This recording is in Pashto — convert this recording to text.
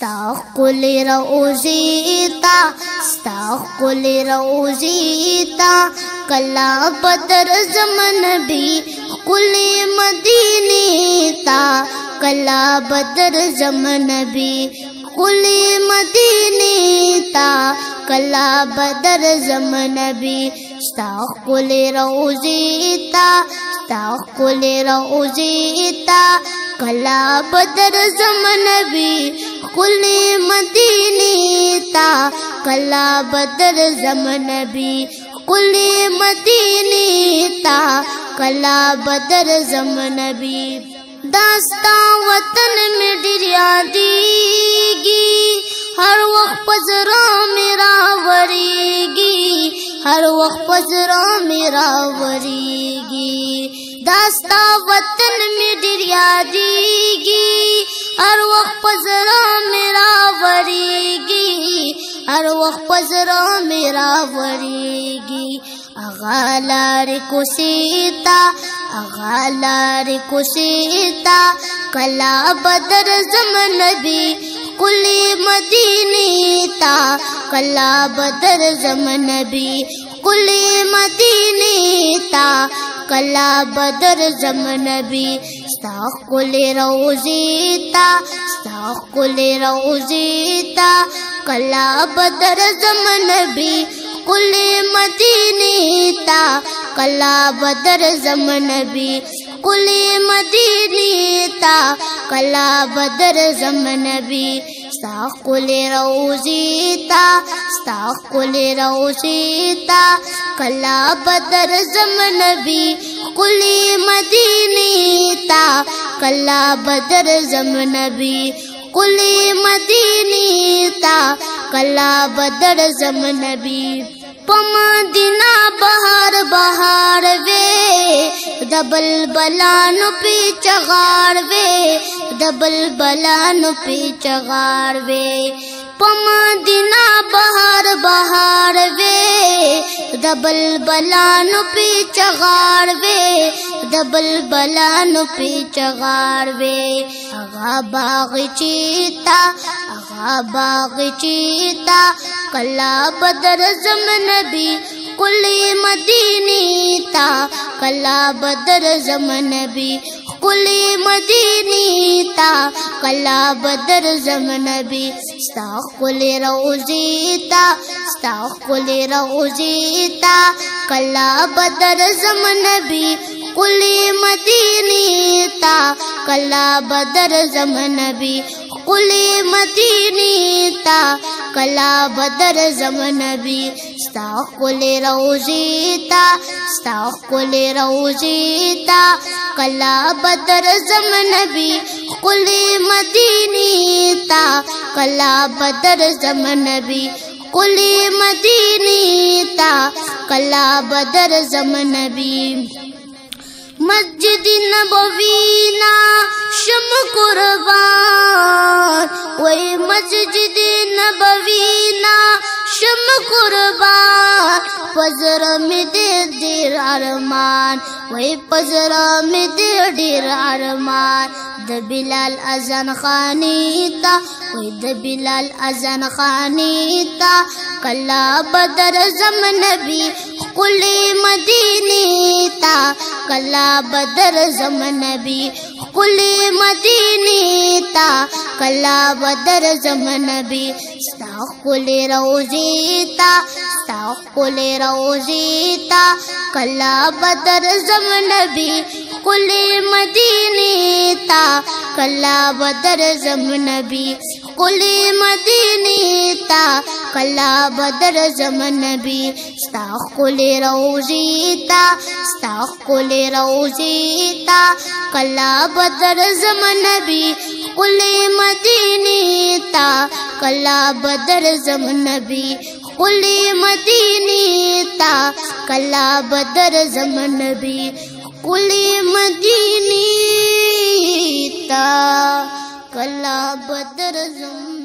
استغفر روزیتا استغفر روزیتا کلا بدر زمن بھی کلی مدینی تا کلا بدر زمن بھی کلی مدینی تا کلا بدر زمن بھی استغفر روزیتا استغفر روزیتا کلا بدر زمن بھی کلی مدینی تا کلا بدر زمن بھی کلی مدینی تا کلا بدر زمن بھی داستا وطن میں ډیر یادیږي ہر وقت پزرا میرا وریږي ہر وقت پزرا میرا وریږي داستا وطن میں ډیر یادیږي ہر وقت پزرا میرا وریږي ہر وقت پزرا میرا وریږي اغالار کوسیتا اغالار کوسیتا کلا بدر زمن بھی کلی مدینی تا کلا بدر زمن بھی کلی مدینی تا کلا بدر زمن بھی استغفر روزیتا استغفر روزیتا کلا بدر زمن بھی کلی مدینی تا کلا بدر زمن بھی کلی مدینی تا کلا بدر زمن بھی استغفر روزیتا استغفر روزیتا کلا بدر زمن بھی کلی مدینی تا کلا بدر زمن بھی کلی مدینی تا کلا بدر زمن بھی پمدینہ بہار بہار وے دبل بلانو پی چغار وے دبل بلانو پی چغار وے پمدینہ بہار بہار وے دبل بلانو پی چغار وے دبل بلانو پی چغار وے اغا باغ چیتا اغا باغ چیتا کلا بدر زمن بھی کلی مدینی تا کلا بدر زمن بھی کلی مدینی تا کلا بدر زمن بھی استغفر روزیتا استغفر روزیتا کلا بدر زمن بھی کلی مدینی تا کلا بدر زمن بھی کلی مدینی تا کلا بدر زمن بھی استغفر روزیتا استغفر روزیتا کلا بدر زمن بھی کلی مدینی تا کلا بدر زمن بھی کلی مدینی تا کلا بدر زمن بھی مسجد نبوینا شم قربان وے مسجد نبوینا شم قربان پزر میں دیر ارمان وے پزر میں دیر ارمان د بلال اذان خانیتا وے د بلال اذان خانیتا کلا بدر زمن بھی کلی مدینی تا کلا بدر زمن بھی کلی مدینی تا کلا بدر زمن بھی استغفر روزیتا استغفر روزیتا کلا بدر زمن بھی کلی مدینی تا کلا بدر زمن بھی کلی مدینی تا کلا بدر زمن بھی استغفر روزیتا استغفر روزیتا کلا بدر زمن بھی کلی مدینی تا کلا بدر زمن بھی کلی مدینی تا کلا بدر زمن بھی کلی مدینی تا کلا بدر زمن